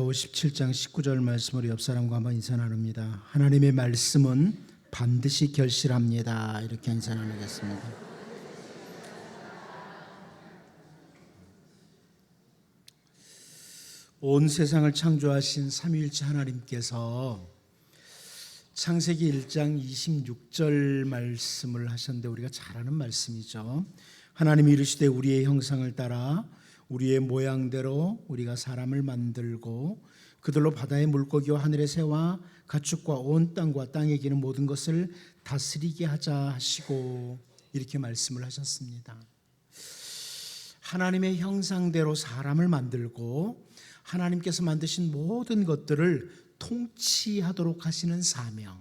57장 19절 말씀으로 옆 사람과 한번 인사 나눕니다. 하나님의 말씀은 반드시 결실합니다. 이렇게 인사 나누겠습니다. 온 세상을 창조하신 삼위일체 하나님께서 창세기 1장 26절 말씀을 하셨는데 우리가 잘 아는 말씀이죠. 하나님이 이르시되 우리의 형상을 따라 우리의 모양대로 우리가 사람을 만들고 그들로 바다의 물고기와 하늘의 새와 가축과 온 땅과 땅에 기는 모든 것을 다스리게 하자 하시고 이렇게 말씀을 하셨습니다. 하나님의 형상대로 사람을 만들고 하나님께서 만드신 모든 것들을 통치하도록 하시는 사명,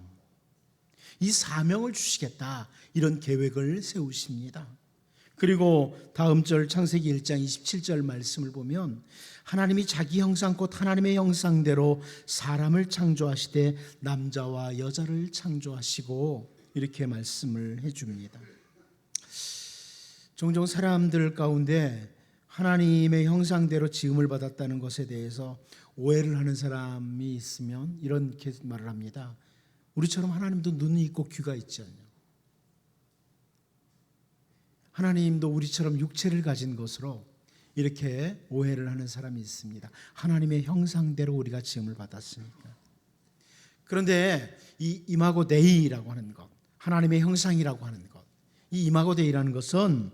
이 사명을 주시겠다, 이런 계획을 세우십니다. 그리고 다음 절 창세기 1장 27절 말씀을 보면 하나님이 자기 형상 곧 하나님의 형상대로 사람을 창조하시되 남자와 여자를 창조하시고 이렇게 말씀을 해줍니다. 종종 사람들 가운데 하나님의 형상대로 지음을 받았다는 것에 대해서 오해를 하는 사람이 있으면 이렇게 말을 합니다. 우리처럼 하나님도 눈이 있고 귀가 있지 않냐? 하나님도 우리처럼 육체를 가진 것으로 이렇게 오해를 하는 사람이 있습니다. 하나님의 형상대로 우리가 지음을 받았으니까. 그런데 이 이마고 데이라고 하는 것, 하나님의 형상이라고 하는 것, 이 이마고 데이라는 것은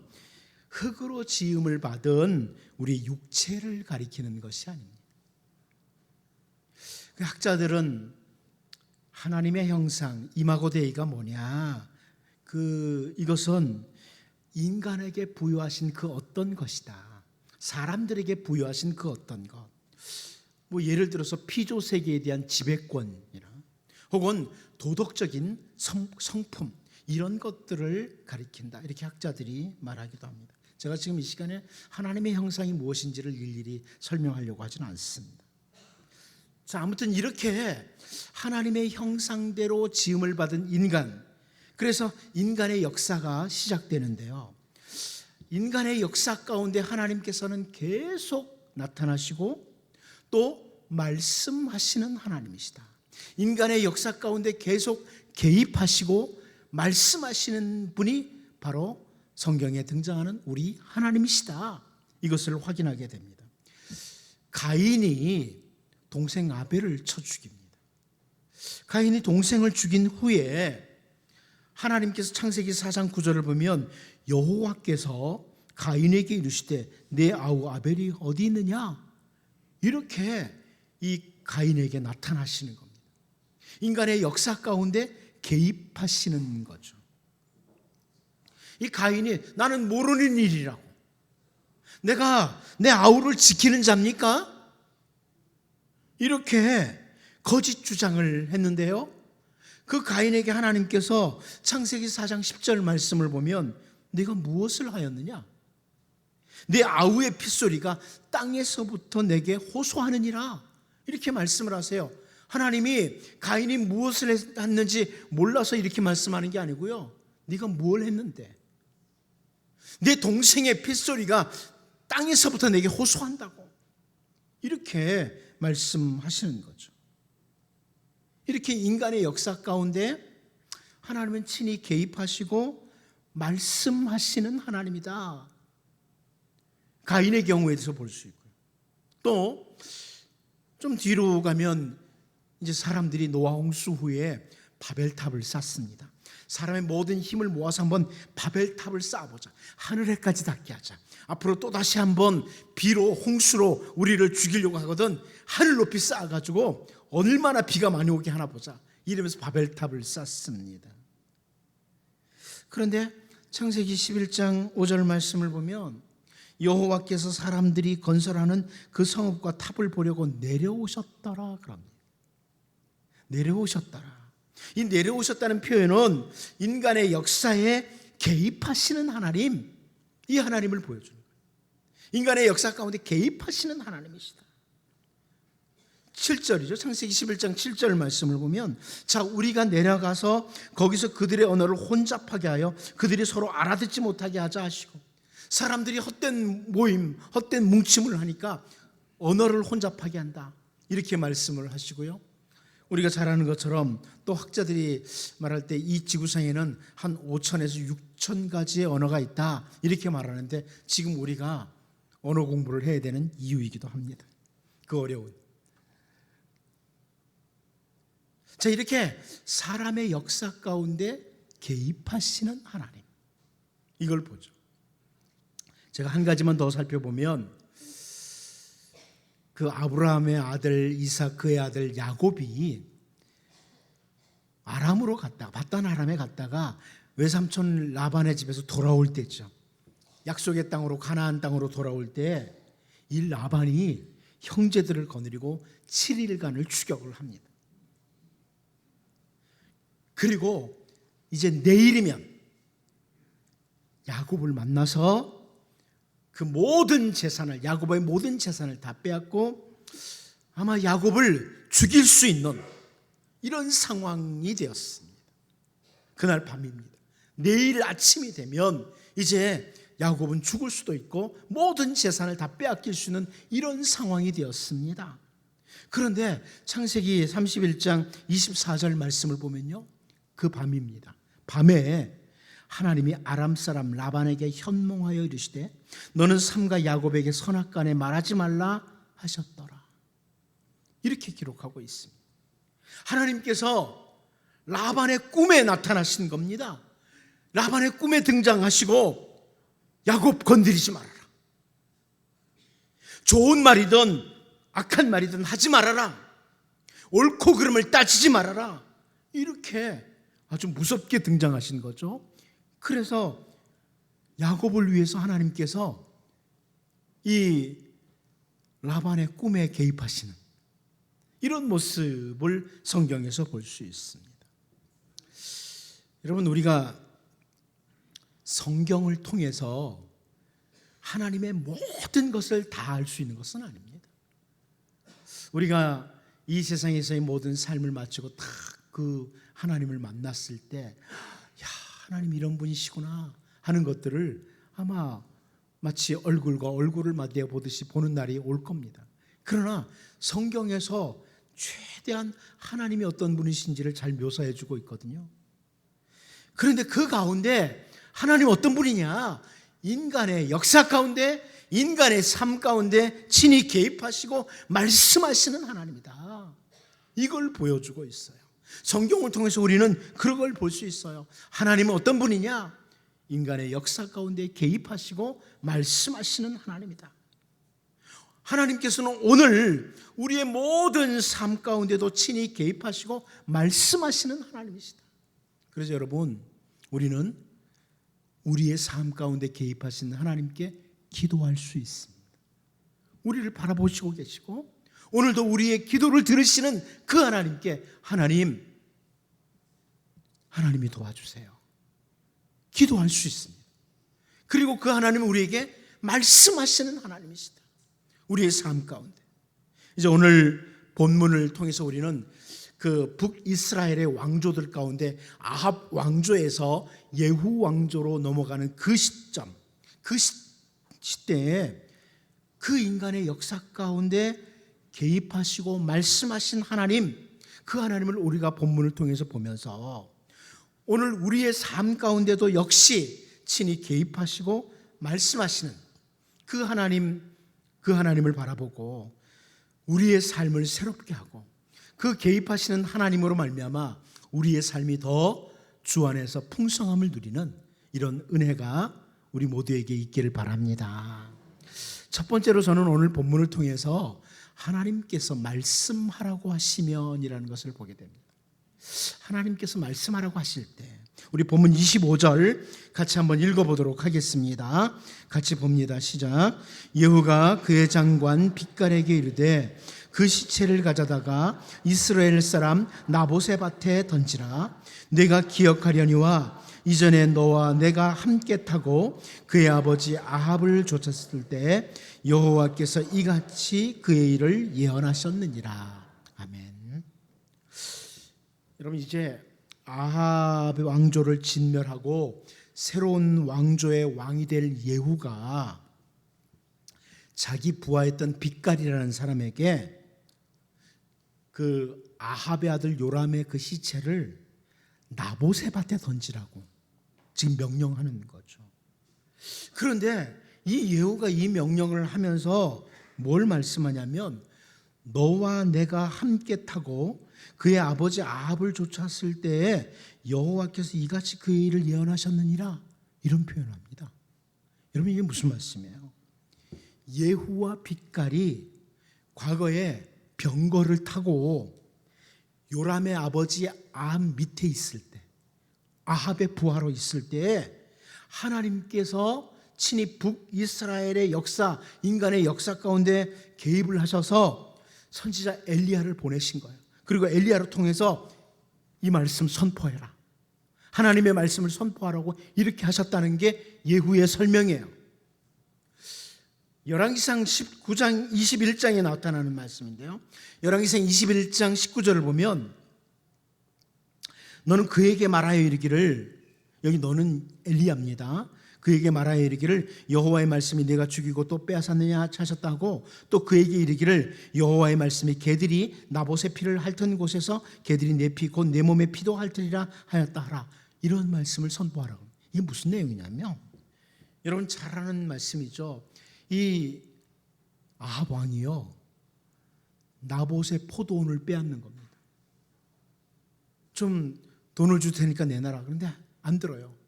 흙으로 지음을 받은 우리 육체를 가리키는 것이 아닙니다. 그 학자들은 하나님의 형상, 이마고 데이가 뭐냐? 이것은 인간에게 부여하신 그 어떤 것이다. 사람들에게 부여하신 그 어떤 것. 예를 들어서 피조 세계에 대한 지배권이나 혹은 도덕적인 성품, 이런 것들을 가리킨다. 이렇게 학자들이 말하기도 합니다. 제가 지금 이 시간에 하나님의 형상이 무엇인지를 일일이 설명하려고 하지는 않습니다. 자, 아무튼 이렇게 하나님의 형상대로 지음을 받은 인간, 그래서 인간의 역사가 시작되는데요. 인간의 역사 가운데 하나님께서는 계속 나타나시고 또 말씀하시는 하나님이시다. 인간의 역사 가운데 계속 개입하시고 말씀하시는 분이 바로 성경에 등장하는 우리 하나님이시다. 이것을 확인하게 됩니다. 가인이 동생 아벨을 쳐 죽입니다. 가인이 동생을 죽인 후에 하나님께서 창세기 4장 9절을 보면 여호와께서 가인에게 이르시되 내 아우 아벨이 어디 있느냐? 이렇게 이 가인에게 나타나시는 겁니다. 인간의 역사 가운데 개입하시는 거죠. 이 가인이 나는 모르는 일이라고, 내가 내 아우를 지키는 자입니까? 이렇게 거짓 주장을 했는데요. 그 가인에게 하나님께서 창세기 4장 10절 말씀을 보면 네가 무엇을 하였느냐? 내 아우의 핏소리가 땅에서부터 내게 호소하느니라. 이렇게 말씀을 하세요. 하나님이 가인이 무엇을 했는지 몰라서 이렇게 말씀하는 게 아니고요. 네가 뭘 했는데? 내 동생의 핏소리가 땅에서부터 내게 호소한다고. 이렇게 말씀하시는 거죠. 이렇게 인간의 역사 가운데 하나님은 친히 개입하시고 말씀하시는 하나님이다. 가인의 경우에 대해서 볼 수 있고요. 또 좀 뒤로 가면 이제 사람들이 노아 홍수 후에 바벨탑을 쌓습니다. 사람의 모든 힘을 모아서 한번 바벨탑을 쌓아보자. 하늘에까지 닿게 하자. 앞으로 또 다시 한번 비로 홍수로 우리를 죽이려고 하거든 하늘 높이 쌓아가지고 얼마나 비가 많이 오게 하나 보자. 이러면서 바벨탑을 쌓습니다. 그런데 창세기 11장 5절 말씀을 보면 여호와께서 사람들이 건설하는 그 성읍과 탑을 보려고 내려오셨더라 그럽니다. 내려오셨더라. 이 내려오셨다는 표현은 인간의 역사에 개입하시는 하나님, 이 하나님을 보여주는 거예요. 인간의 역사 가운데 개입하시는 하나님이시다. 7절이죠. 창세기 11장 7절 말씀을 보면 자, 우리가 내려가서 거기서 그들의 언어를 혼잡하게 하여 그들이 서로 알아듣지 못하게 하자 하시고, 사람들이 헛된 모임, 헛된 뭉침을 하니까 언어를 혼잡하게 한다. 이렇게 말씀을 하시고요. 우리가 잘 아는 것처럼 또 학자들이 말할 때 이 지구상에는 한 5천에서 6천 가지의 언어가 있다 이렇게 말하는데, 지금 우리가 언어 공부를 해야 되는 이유이기도 합니다. 그 어려운. 자, 이렇게 사람의 역사 가운데 개입하시는 하나님, 이걸 보죠. 제가 한 가지만 더 살펴보면, 그 아브라함의 아들 이삭, 그의 아들 야곱이 아람으로 갔다가, 바단 아람에 갔다가 외삼촌 라반의 집에서 돌아올 때죠. 약속의 땅으로, 가나안 땅으로 돌아올 때 이 라반이 형제들을 거느리고 7일간을 추격을 합니다. 그리고 이제 내일이면 야곱을 만나서 그 모든 재산을, 야곱의 모든 재산을 다 빼앗고 아마 야곱을 죽일 수 있는 이런 상황이 되었습니다. 그날 밤입니다. 내일 아침이 되면 이제 야곱은 죽을 수도 있고 모든 재산을 다 빼앗길 수 있는 이런 상황이 되었습니다. 그런데 창세기 31장 24절 말씀을 보면요, 그 밤입니다. 밤에 하나님이 아람 사람 라반에게 현몽하여 이르시되 너는 삼가 야곱에게 선악간에 말하지 말라 하셨더라. 이렇게 기록하고 있습니다. 하나님께서 라반의 꿈에 나타나신 겁니다. 라반의 꿈에 등장하시고 야곱 건드리지 말아라. 좋은 말이든 악한 말이든 하지 말아라. 옳고 그름을 따지지 말아라. 이렇게 아주 무섭게 등장하신 거죠. 그래서 야곱을 위해서 하나님께서 이 라반의 꿈에 개입하시는 이런 모습을 성경에서 볼 수 있습니다. 여러분, 우리가 성경을 통해서 하나님의 모든 것을 다 알 수 있는 것은 아닙니다. 우리가 이 세상에서의 모든 삶을 마치고 딱 그 하나님을 만났을 때, 야, 하나님 이런 분이시구나 하는 것들을 아마 마치 얼굴과 얼굴을 맞대어 보듯이 보는 날이 올 겁니다. 그러나 성경에서 최대한 하나님이 어떤 분이신지를 잘 묘사해 주고 있거든요. 그런데 그 가운데 하나님 어떤 분이냐? 인간의 역사 가운데, 인간의 삶 가운데 친히 개입하시고 말씀하시는 하나님이다. 이걸 보여주고 있어요. 성경을 통해서 우리는 그걸 볼 수 있어요. 하나님은 어떤 분이냐? 인간의 역사 가운데 개입하시고 말씀하시는 하나님이다. 하나님께서는 오늘 우리의 모든 삶 가운데도 친히 개입하시고 말씀하시는 하나님이시다. 그래서 여러분, 우리는 우리의 삶 가운데 개입하시는 하나님께 기도할 수 있습니다. 우리를 바라보시고 계시고 오늘도 우리의 기도를 들으시는 그 하나님께 하나님이 도와주세요. 기도할 수 있습니다. 그리고 그 하나님은 우리에게 말씀하시는 하나님이시다. 우리의 삶 가운데. 이제 오늘 본문을 통해서 우리는 그 북이스라엘의 왕조들 가운데 아합 왕조에서 예후 왕조로 넘어가는 그 시점, 그 시대에 그 인간의 역사 가운데 개입하시고 말씀하신 하나님, 그 하나님을 우리가 본문을 통해서 보면서 오늘 우리의 삶 가운데도 역시 친히 개입하시고 말씀하시는 그 하나님을 바라보고 우리의 삶을 새롭게 하고 그 개입하시는 하나님으로 말미암아 우리의 삶이 더 주 안에서 풍성함을 누리는 이런 은혜가 우리 모두에게 있기를 바랍니다. 첫 번째로 저는 오늘 본문을 통해서 하나님께서 말씀하라고 하시면이라는 것을 보게 됩니다. 하나님께서 말씀하라고 하실 때 우리 본문 25절 같이 한번 읽어보도록 하겠습니다. 같이 봅니다. 시작. 예후가 그의 장관 빅갈에게 이르되 그 시체를 가져다가 이스라엘 사람 나봇의 밭에 던지라. 내가 기억하려니와 이전에 너와 내가 함께 타고 그의 아버지 아합을 쫓았을 때 여호와께서 이같이 그의 일을 예언하셨느니라. 아멘. 여러분, 이제 아합 왕조를 진멸하고 새로운 왕조의 왕이 될 예후가 자기 부하였던 빅갈이라는 사람에게 그 아합의 아들 요람의 그 시체를 나봇의 밭에 던지라고 지금 명령하는 거죠. 그런데 이 예후가 이 명령을 하면서 뭘 말씀하냐면 너와 내가 함께 타고 그의 아버지 아합을 쫓았을 때에 여호와께서 이같이 그의 일을 예언하셨느니라, 이런 표현합니다. 여러분, 이게 무슨 말씀이에요? 예후와 빗갈이 과거에 병거를 타고 요람의 아버지 아합 밑에 있을 때, 아합의 부하로 있을 때에 하나님께서 친히 북이스라엘의 역사, 인간의 역사 가운데 개입을 하셔서 선지자 엘리야를 보내신 거예요. 그리고 엘리야를 통해서 이 말씀 선포해라, 하나님의 말씀을 선포하라고 이렇게 하셨다는 게 예후의 설명이에요. 열왕기상 19장 21장에 나타나는 말씀인데요, 열왕기상 21장 19절을 보면 너는 그에게 말하여 이르기를, 여기 너는 엘리야입니다. 그에게 말하여 이르기를 여호와의 말씀이 내가 죽이고 또 빼앗았느냐 하셨다고, 또 그에게 이르기를 여호와의 말씀이 개들이 나봇의 피를 핥은 곳에서 개들이 내 피 곧 내 몸의 피도 핥으리라 하였다 하라, 이런 말씀을 선포하라고. 이게 무슨 내용이냐면, 여러분 잘 아는 말씀이죠. 이 아합 왕이요, 나봇의 포도원을 빼앗는 겁니다. 좀 돈을 줄 테니까 내놔라. 그런데 안 들어요.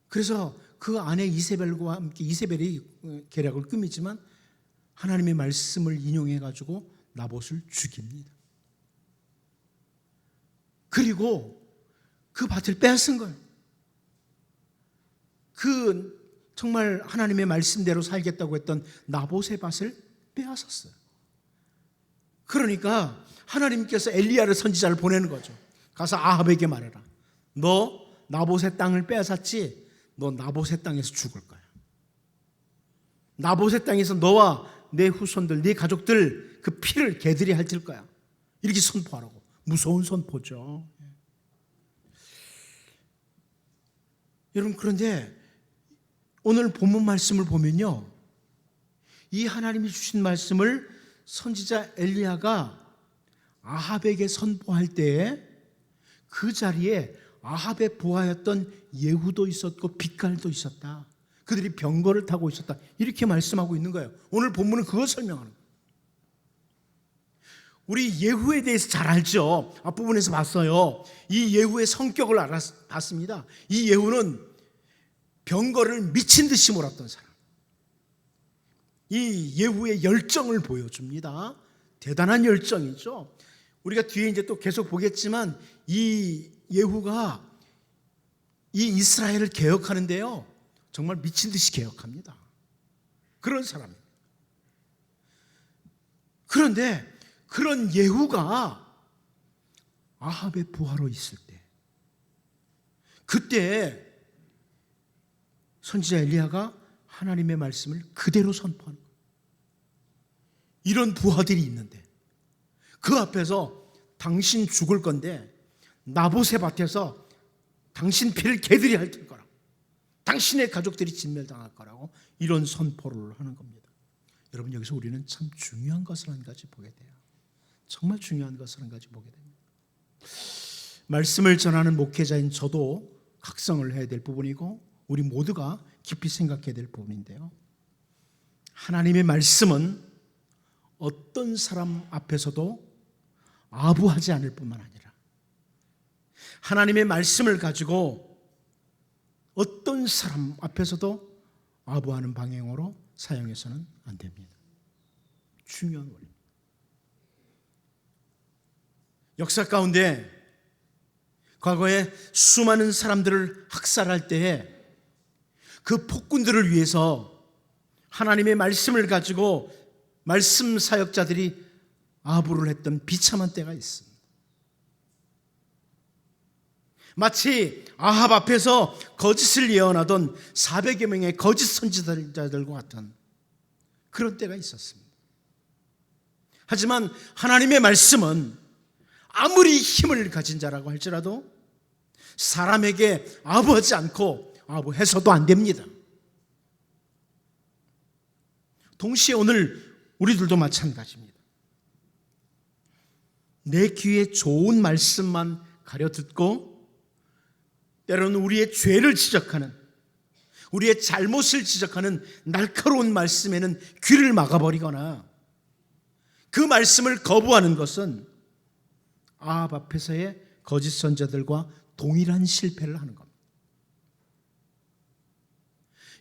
그래서 그 아내 이세벨과 함께, 이세벨이 계략을 꾸미지만 하나님의 말씀을 인용해 가지고 나봇을 죽입니다. 그리고 그 밭을 빼앗은 거예요. 그 정말 하나님의 말씀대로 살겠다고 했던 나봇의 밭을 빼앗았어요. 그러니까 하나님께서 엘리야를 선지자를 보내는 거죠. 가서 아합에게 말해라. 너 나봇의 땅을 빼앗았지? 너 나봇의 땅에서 죽을 거야. 나봇의 땅에서 너와 내 후손들, 네 가족들 그 피를 개들이 핥을 거야. 이렇게 선포하라고. 무서운 선포죠. 여러분, 그런데 오늘 본문 말씀을 보면요, 이 하나님이 주신 말씀을 선지자 엘리야가 아합에게 선포할 때에 그 자리에 아합의 부하였던 예후도 있었고 빗갈도 있었다. 그들이 병거를 타고 있었다. 이렇게 말씀하고 있는 거예요. 오늘 본문은 그걸 설명하는 거예요. 우리 예후에 대해서 잘 알죠. 앞부분에서 봤어요. 이 예후의 성격을 봤습니다. 이 예후는 병거를 미친 듯이 몰았던 사람. 이 예후의 열정을 보여줍니다. 대단한 열정이죠. 우리가 뒤에 이제 또 계속 보겠지만 이 예후가 이 이스라엘을 개혁하는데요, 정말 미친 듯이 개혁합니다. 그런 사람입니다. 그런데 그런 예후가 아합의 부하로 있을 때, 그때 선지자 엘리야가 하나님의 말씀을 그대로 선포하는 거예요. 이런 부하들이 있는데 그 앞에서 당신 죽을 건데 나봇의 밭에서 당신 피를 개들이 핥을 거라고, 당신의 가족들이 진멸당할 거라고, 이런 선포를 하는 겁니다. 여러분, 여기서 우리는 참 중요한 것을 한 가지 보게 돼요. 정말 중요한 것을 한 가지 보게 됩니다. 말씀을 전하는 목회자인 저도 각성을 해야 될 부분이고 우리 모두가 깊이 생각해야 될 부분인데요, 하나님의 말씀은 어떤 사람 앞에서도 아부하지 않을 뿐만 아니라 하나님의 말씀을 가지고 어떤 사람 앞에서도 아부하는 방향으로 사용해서는 안 됩니다. 중요한 원리입니다. 역사 가운데 과거에 수많은 사람들을 학살할 때에 그 폭군들을 위해서 하나님의 말씀을 가지고 말씀 사역자들이 아부를 했던 비참한 때가 있습니다. 마치 아합 앞에서 거짓을 예언하던 400여 명의 거짓 선지자들과 같은 그런 때가 있었습니다. 하지만 하나님의 말씀은 아무리 힘을 가진 자라고 할지라도 사람에게 아부하지 않고 아부해서도 안 됩니다. 동시에 오늘 우리들도 마찬가지입니다. 내 귀에 좋은 말씀만 가려 듣고 때로는 우리의 죄를 지적하는, 우리의 잘못을 지적하는 날카로운 말씀에는 귀를 막아버리거나 그 말씀을 거부하는 것은 아합 앞에서의 거짓 선자들과 동일한 실패를 하는 겁니다.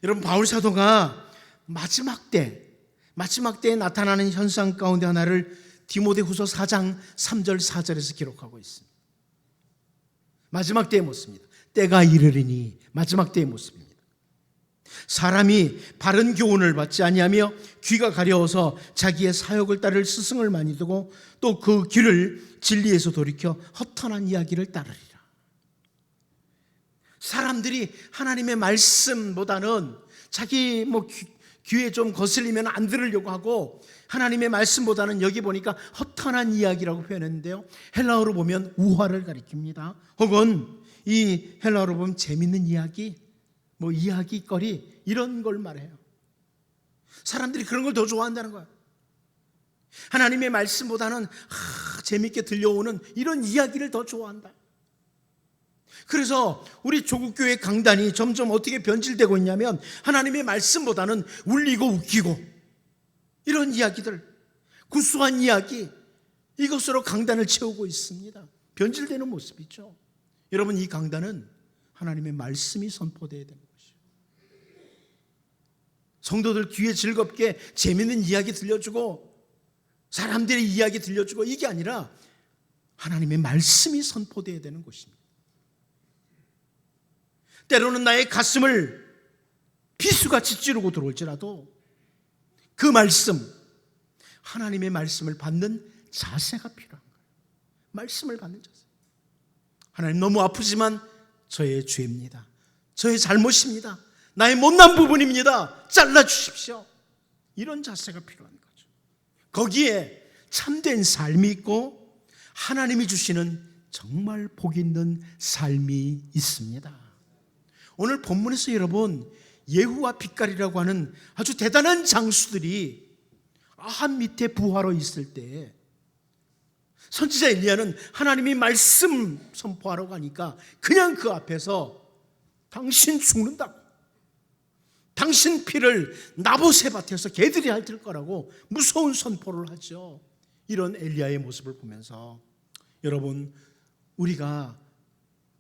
여러분, 바울 사도가 마지막 때에 나타나는 현상 가운데 하나를 디모데후서 4장 3절 4절에서 기록하고 있습니다. 마지막 때의 모습입니다. 때가 이르리니, 마지막 때의 모습입니다. 사람이 바른 교훈을 받지 아니하며 귀가 가려워서 자기의 사욕을 따를 스승을 많이 두고 또 그 귀를 진리에서 돌이켜 허탄한 이야기를 따르리라. 사람들이 하나님의 말씀보다는 자기 귀에 좀 거슬리면 안 들으려고 하고 하나님의 말씀보다는 여기 보니까 허탄한 이야기라고 표현했는데요, 헬라어로 보면 우화를 가리킵니다. 혹은 이 헬라어로 보면 재밌는 이야기, 이야기거리, 이런 걸 말해요. 사람들이 그런 걸 더 좋아한다는 거예요. 하나님의 말씀보다는 재밌게 들려오는 이런 이야기를 더 좋아한다. 그래서 우리 조국교회 강단이 점점 어떻게 변질되고 있냐면 하나님의 말씀보다는 울리고 웃기고 이런 이야기들, 구수한 이야기, 이것으로 강단을 채우고 있습니다. 변질되는 모습이죠. 여러분, 이 강단은 하나님의 말씀이 선포되어야 되는 것이죠. 성도들 귀에 즐겁게 재밌는 이야기 들려주고 사람들의 이야기 들려주고 이게 아니라 하나님의 말씀이 선포되어야 되는 것입니다. 때로는 나의 가슴을 비수같이 찌르고 들어올지라도 그 말씀, 하나님의 말씀을 받는 자세가 필요한 거예요. 말씀을 받는 자세. 하나님, 너무 아프지만 저의 죄입니다. 저의 잘못입니다. 나의 못난 부분입니다. 잘라주십시오. 이런 자세가 필요한 거죠. 거기에 참된 삶이 있고 하나님이 주시는 정말 복 있는 삶이 있습니다. 오늘 본문에서 여러분, 예후와 빛깔이라고 하는 아주 대단한 장수들이 아합 밑에 부하로 있을 때 선지자 엘리야는 하나님이 말씀 선포하러 가니까 그냥 그 앞에서 당신 죽는다고, 당신 피를 나봇의 밭에서 개들이 핥을 거라고 무서운 선포를 하죠. 이런 엘리야의 모습을 보면서 여러분, 우리가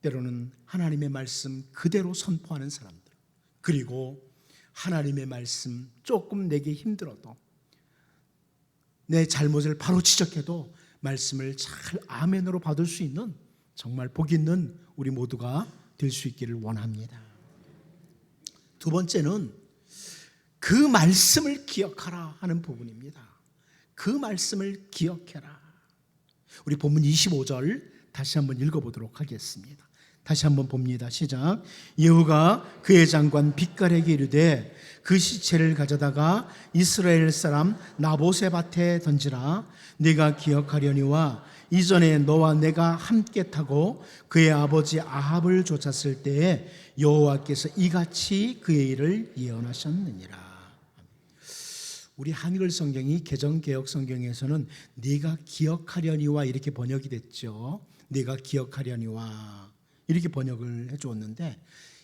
때로는 하나님의 말씀 그대로 선포하는 사람들, 그리고 하나님의 말씀 조금 내게 힘들어도 내 잘못을 바로 지적해도 말씀을 잘 아멘으로 받을 수 있는 정말 복 있는 우리 모두가 될 수 있기를 원합니다. 두 번째는 그 말씀을 기억하라 하는 부분입니다. 그 말씀을 기억해라. 우리 본문 25절 다시 한번 읽어보도록 하겠습니다. 다시 한번 봅니다. 시작. 예후가 그의 장관 빛깔에게 이르되 그 시체를 가져다가 이스라엘 사람 나봇의 밭에 던지라. 네가 기억하려니와 이전에 너와 내가 함께 타고 그의 아버지 아합을 쫓았을 때에 여호와께서 이같이 그의 일을 예언하셨느니라. 우리 한글 성경이 개정개혁 성경에서는 네가 기억하려니와 이렇게 번역이 됐죠. 네가 기억하려니와 이렇게 번역을 해주었는데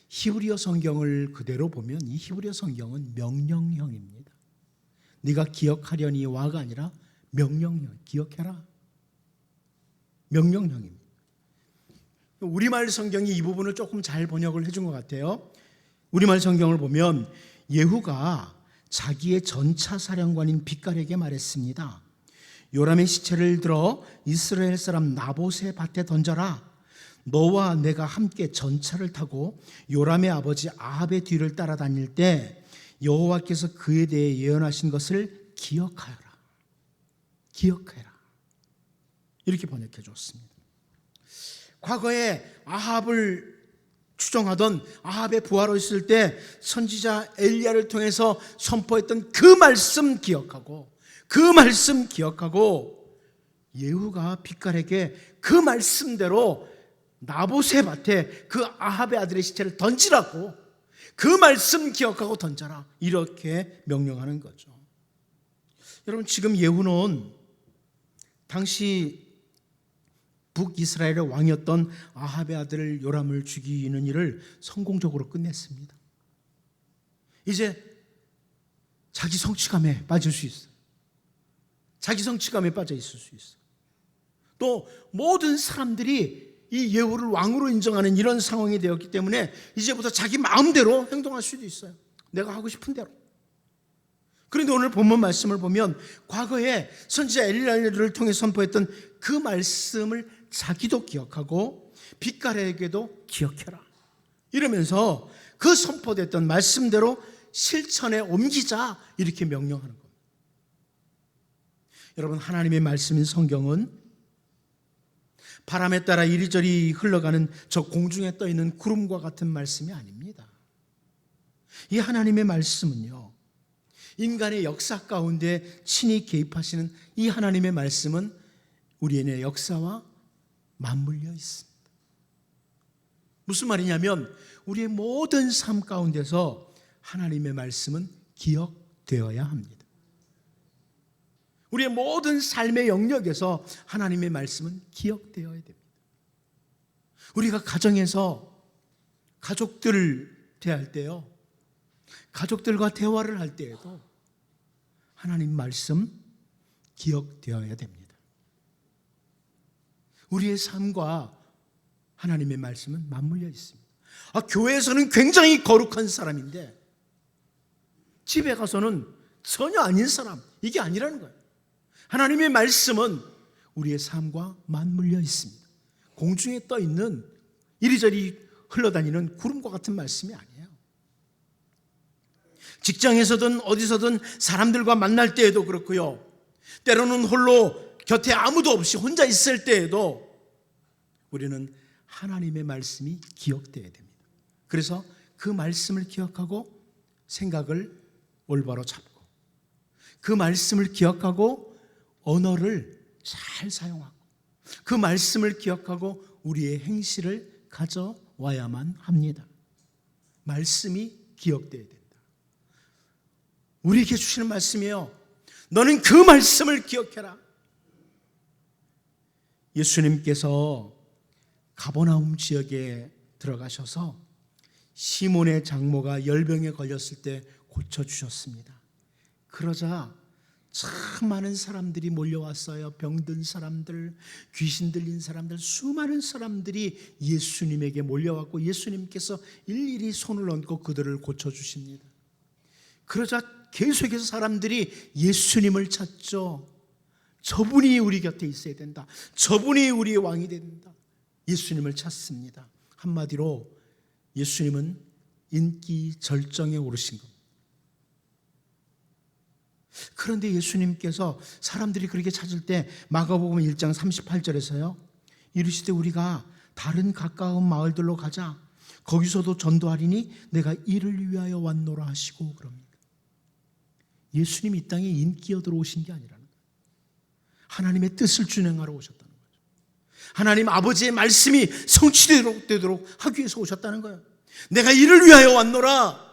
히브리어 성경을 그대로 보면 이 히브리어 성경은 명령형입니다. 네가 기억하려니와가 아니라 명령형, 기억해라. 명령형입니다. 우리말 성경이 이 부분을 조금 잘 번역을 해준 것 같아요. 우리말 성경을 보면 예후가 자기의 전차 사령관인 빛깔에게 말했습니다. 요람의 시체를 들어 이스라엘 사람 나봇의 밭에 던져라. 너와 내가 함께 전차를 타고 요람의 아버지 아합의 뒤를 따라다닐 때 여호와께서 그에 대해 예언하신 것을 기억하여라. 기억해라. 이렇게 번역해 줬습니다. 과거에 아합을 추종하던 아합의 부하로 있을 때 선지자 엘리야를 통해서 선포했던 그 말씀 기억하고 예후가 빛깔에게 그 말씀대로 나봇의 밭에 그 아합의 아들의 시체를 던지라고, 그 말씀 기억하고 던져라, 이렇게 명령하는 거죠. 여러분, 지금 예후는 당시 북이스라엘의 왕이었던 아합의 아들 요람을 죽이는 일을 성공적으로 끝냈습니다. 이제 자기 성취감에 빠질 수 있어요. 자기 성취감에 빠져 있을 수 있어요. 또 모든 사람들이 이 예후를 왕으로 인정하는 이런 상황이 되었기 때문에 이제부터 자기 마음대로 행동할 수도 있어요. 내가 하고 싶은 대로. 그런데 오늘 본문 말씀을 보면 과거에 선지자 엘리야를 통해 선포했던 그 말씀을 자기도 기억하고 빛깔에게도 기억해라 이러면서 그 선포됐던 말씀대로 실천에 옮기자 이렇게 명령하는 겁니다. 여러분, 하나님의 말씀인 성경은 바람에 따라 이리저리 흘러가는 저 공중에 떠있는 구름과 같은 말씀이 아닙니다. 이 하나님의 말씀은요, 인간의 역사 가운데 친히 개입하시는 이 하나님의 말씀은 우리의 역사와 맞물려 있습니다. 무슨 말이냐면 우리의 모든 삶 가운데서 하나님의 말씀은 기억되어야 합니다. 우리의 모든 삶의 영역에서 하나님의 말씀은 기억되어야 됩니다. 우리가 가정에서 가족들을 대할 때요, 가족들과 대화를 할 때에도 하나님 말씀 기억되어야 됩니다. 우리의 삶과 하나님의 말씀은 맞물려 있습니다. 교회에서는 굉장히 거룩한 사람인데 집에 가서는 전혀 아닌 사람, 이게 아니라는 거예요. 하나님의 말씀은 우리의 삶과 맞물려 있습니다. 공중에 떠 있는 이리저리 흘러다니는 구름과 같은 말씀이 아니에요. 직장에서든 어디서든 사람들과 만날 때에도 그렇고요, 때로는 홀로 곁에 아무도 없이 혼자 있을 때에도 우리는 하나님의 말씀이 기억되어야 됩니다. 그래서 그 말씀을 기억하고 생각을 올바로 잡고, 그 말씀을 기억하고 언어를 잘 사용하고, 그 말씀을 기억하고 우리의 행실을 가져와야만 합니다. 말씀이 기억되어야 된다. 우리에게 주시는 말씀이에요. 너는 그 말씀을 기억해라. 예수님께서 가버나움 지역에 들어가셔서 시몬의 장모가 열병에 걸렸을 때 고쳐주셨습니다. 그러자 참 많은 사람들이 몰려왔어요. 병든 사람들, 귀신 들린 사람들, 수많은 사람들이 예수님에게 몰려왔고 예수님께서 일일이 손을 얹고 그들을 고쳐주십니다. 그러자 계속해서 사람들이 예수님을 찾죠. 저분이 우리 곁에 있어야 된다. 저분이 우리의 왕이 된다. 예수님을 찾습니다. 한마디로 예수님은 인기 절정에 오르신 겁니다. 그런데 예수님께서 사람들이 그렇게 찾을 때 마가복음 1장 38절에서요 이르시되 우리가 다른 가까운 마을들로 가자. 거기서도 전도하리니 내가 이를 위하여 왔노라 하시고 그럽니다. 예수님이 이 땅에 인기 얻으러 오신 게 아니라는 거예요. 하나님의 뜻을 준행하러 오셨다는 거죠. 하나님 아버지의 말씀이 성취되도록 하기 위해서 오셨다는 거예요. 내가 이를 위하여 왔노라.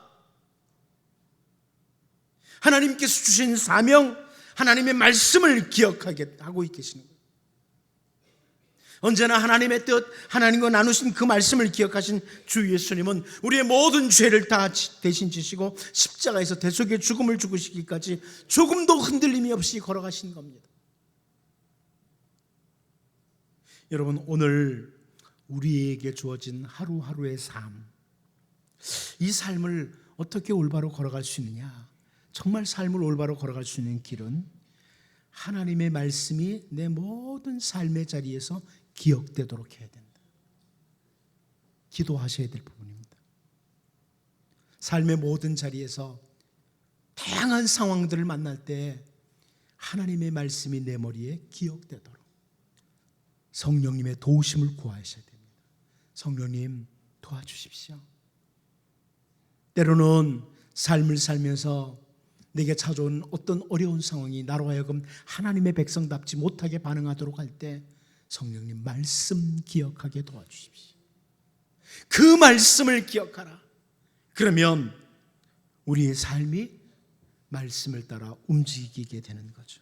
하나님께서 주신 사명, 하나님의 말씀을 기억하게 하고 계시는 거예요. 언제나 하나님의 뜻, 하나님과 나누신 그 말씀을 기억하신 주 예수님은 우리의 모든 죄를 다 대신 지시고 십자가에서 대속의 죽음을 죽으시기까지 조금도 흔들림이 없이 걸어가신 겁니다. 여러분, 오늘 우리에게 주어진 하루하루의 삶, 이 삶을 어떻게 올바로 걸어갈 수 있느냐? 정말 삶을 올바로 걸어갈 수 있는 길은 하나님의 말씀이 내 모든 삶의 자리에서 기억되도록 해야 된다. 기도하셔야 될 부분입니다. 삶의 모든 자리에서 다양한 상황들을 만날 때 하나님의 말씀이 내 머리에 기억되도록 성령님의 도우심을 구하셔야 됩니다. 성령님 도와주십시오. 때로는 삶을 살면서 내게 찾아온 어떤 어려운 상황이 나로 하여금 하나님의 백성답지 못하게 반응하도록 할 때 성령님 말씀 기억하게 도와주십시오. 그 말씀을 기억하라. 그러면 우리의 삶이 말씀을 따라 움직이게 되는 거죠.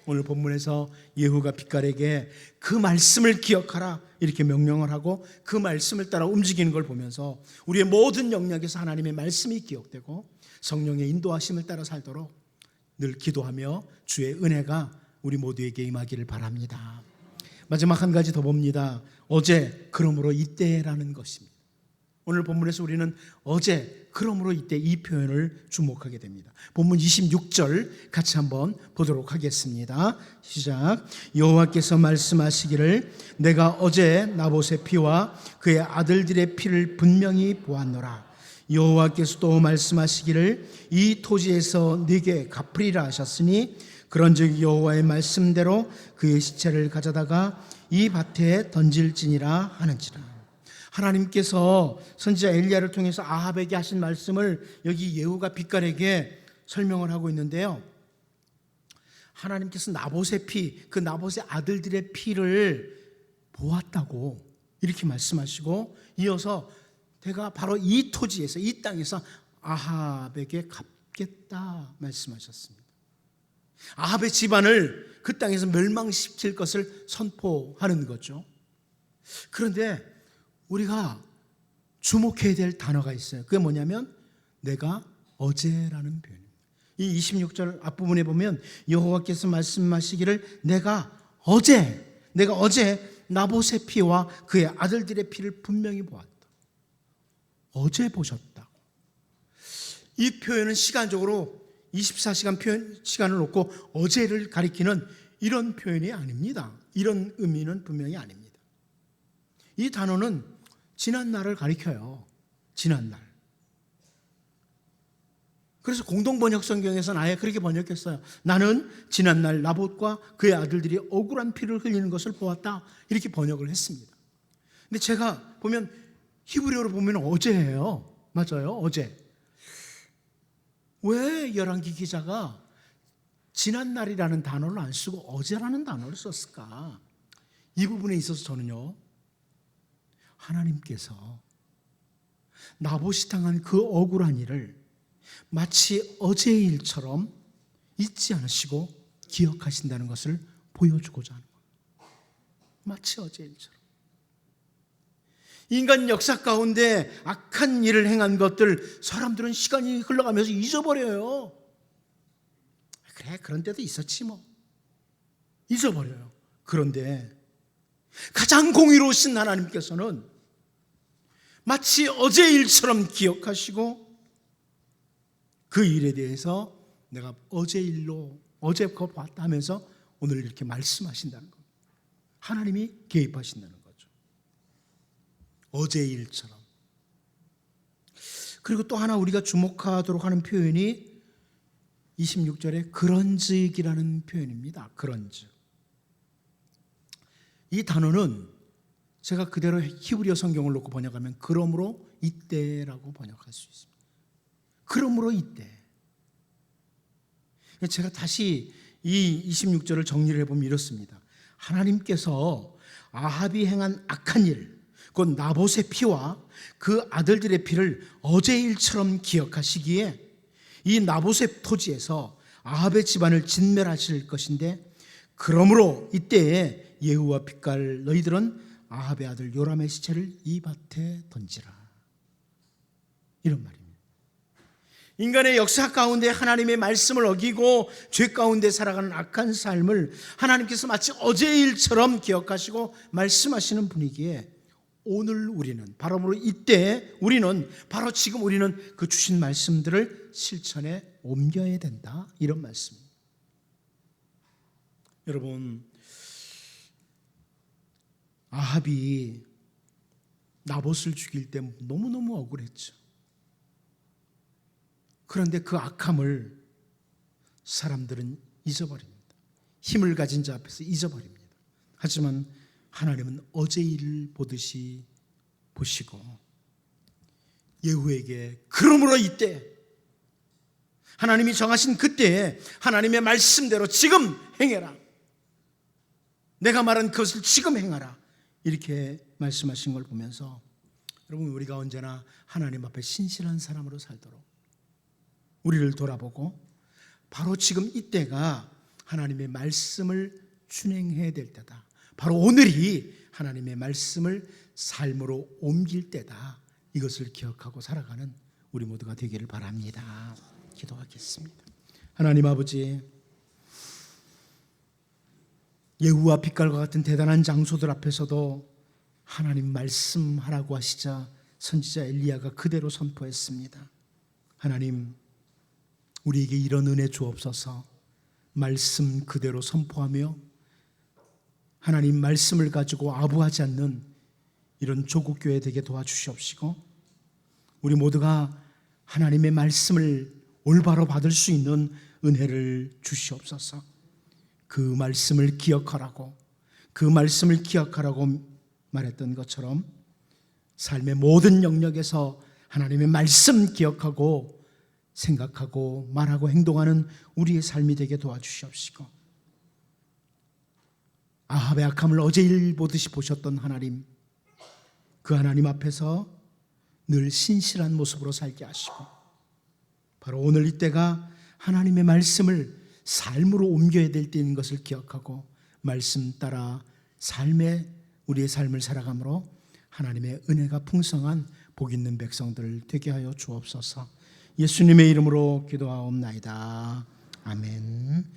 오늘 본문에서 예후가 빛깔에게 그 말씀을 기억하라 이렇게 명령을 하고 그 말씀을 따라 움직이는 걸 보면서 우리의 모든 영역에서 하나님의 말씀이 기억되고 성령의 인도하심을 따라 살도록 늘 기도하며 주의 은혜가 우리 모두에게 임하기를 바랍니다. 마지막 한 가지 더 봅니다. 어제 그러므로 이때라는 것입니다. 오늘 본문에서 우리는 어제 그러므로 이때 이 표현을 주목하게 됩니다. 본문 26절 같이 한번 보도록 하겠습니다. 시작. 여호와께서 말씀하시기를 내가 어제 나봇의 피와 그의 아들들의 피를 분명히 보았노라. 여호와께서 또 말씀하시기를 이 토지에서 네게 갚으리라 하셨으니 그런즉 여호와의 말씀대로 그의 시체를 가져다가 이 밭에 던질지니라 하는지라. 하나님께서 선지자 엘리야를 통해서 아합에게 하신 말씀을 여기 예후가 빛깔에게 설명을 하고 있는데요. 하나님께서 나봇의 피, 그 나봇의 아들들의 피를 보았다고 이렇게 말씀하시고 이어서 내가 바로 이 토지에서 이 땅에서 아합에게 갚겠다 말씀하셨습니다. 아합의 집안을 그 땅에서 멸망시킬 것을 선포하는 거죠. 그런데 우리가 주목해야 될 단어가 있어요. 그게 뭐냐면 내가 어제라는 표현입니다. 이 26절 앞부분에 보면 여호와께서 말씀하시기를 내가 어제 나봇의 피와 그의 아들들의 피를 분명히 보았다. 어제 보셨다고. 이 표현은 시간적으로 24시간 시간을 놓고 어제를 가리키는 이런 표현이 아닙니다. 이런 의미는 분명히 아닙니다. 이 단어는 지난 날을 가리켜요. 지난 날. 그래서 공동번역 성경에서는 아예 그렇게 번역했어요. 나는 지난 날 나봇과 그의 아들들이 억울한 피를 흘리는 것을 보았다. 이렇게 번역을 했습니다. 근데 제가 보면 히브리어로 보면 어제예요. 맞아요. 어제. 왜 열왕기 기자가 지난 날이라는 단어를 안 쓰고 어제라는 단어를 썼을까? 이 부분에 있어서 저는요, 하나님께서 나봇이 당한 그 억울한 일을 마치 어제의 일처럼 잊지 않으시고 기억하신다는 것을 보여주고자 하는 거예요. 마치 어제의 일처럼. 인간 역사 가운데 악한 일을 행한 것들 사람들은 시간이 흘러가면서 잊어버려요. 그래, 그런 때도 있었지 뭐. 잊어버려요. 그런데 가장 공의로우신 하나님께서는 마치 어제 일처럼 기억하시고 그 일에 대해서 내가 어제 일로 어제 그거 봤다 하면서 오늘 이렇게 말씀하신다는 겁니다. 하나님이 개입하신다는 거죠. 어제 일처럼. 그리고 또 하나 우리가 주목하도록 하는 표현이 26절에 그런즉이라는 표현입니다. 그런즉. 이 단어는 제가 그대로 히브리어 성경을 놓고 번역하면 그러므로 이때라고 번역할 수 있습니다. 그러므로 이때. 제가 다시 이 26절을 정리를 해보면 이렇습니다. 하나님께서 아합이 행한 악한 일, 곧 나봇의 피와 그 아들들의 피를 어제 일처럼 기억하시기에 이 나봇의 토지에서 아합의 집안을 진멸하실 것인데 그러므로 이때에 예후와 빛깔 너희들은 아합의 아들 요람의 시체를 이 밭에 던지라. 이런 말입니다. 인간의 역사 가운데 하나님의 말씀을 어기고 죄 가운데 살아가는 악한 삶을 하나님께서 마치 어제의 일처럼 기억하시고 말씀하시는 분위기에 오늘 우리는 바로 이때 우리는 바로 지금 우리는 그 주신 말씀들을 실천에 옮겨야 된다. 이런 말씀입니다. 여러분, 아합이 나봇을 죽일 때 너무너무 억울했죠. 그런데 그 악함을 사람들은 잊어버립니다. 힘을 가진 자 앞에서 잊어버립니다. 하지만 하나님은 어제 일을 보듯이 보시고 예후에게 그러므로 이때 하나님이 정하신 그때에 하나님의 말씀대로 지금 행해라. 내가 말한 그것을 지금 행하라. 이렇게 말씀하신 걸 보면서 여러분, 우리가 언제나 하나님 앞에 신실한 사람으로 살도록 우리를 돌아보고 바로 지금 이때가 하나님의 말씀을 준행해야 될 때다. 바로 오늘이 하나님의 말씀을 삶으로 옮길 때다. 이것을 기억하고 살아가는 우리 모두가 되기를 바랍니다. 기도하겠습니다. 하나님 아버지, 예후와 빛깔과 같은 대단한 장소들 앞에서도 하나님 말씀하라고 하시자 선지자 엘리야가 그대로 선포했습니다. 하나님, 우리에게 이런 은혜 주옵소서. 말씀 그대로 선포하며 하나님 말씀을 가지고 아부하지 않는 이런 조국교회 되게 도와주시옵시고, 우리 모두가 하나님의 말씀을 올바로 받을 수 있는 은혜를 주시옵소서. 그 말씀을 기억하라고, 그 말씀을 기억하라고 말했던 것처럼 삶의 모든 영역에서 하나님의 말씀 기억하고 생각하고 말하고 행동하는 우리의 삶이 되게 도와주시옵시고, 아합의 악함을 어제 일 보듯이 보셨던 하나님, 그 하나님 앞에서 늘 신실한 모습으로 살게 하시고, 바로 오늘 이때가 하나님의 말씀을 삶으로 옮겨야 될 때인 것을 기억하고 말씀 따라 우리의 삶을 살아감으로 하나님의 은혜가 풍성한 복 있는 백성들 되게 하여 주옵소서. 예수님의 이름으로 기도하옵나이다. 아멘.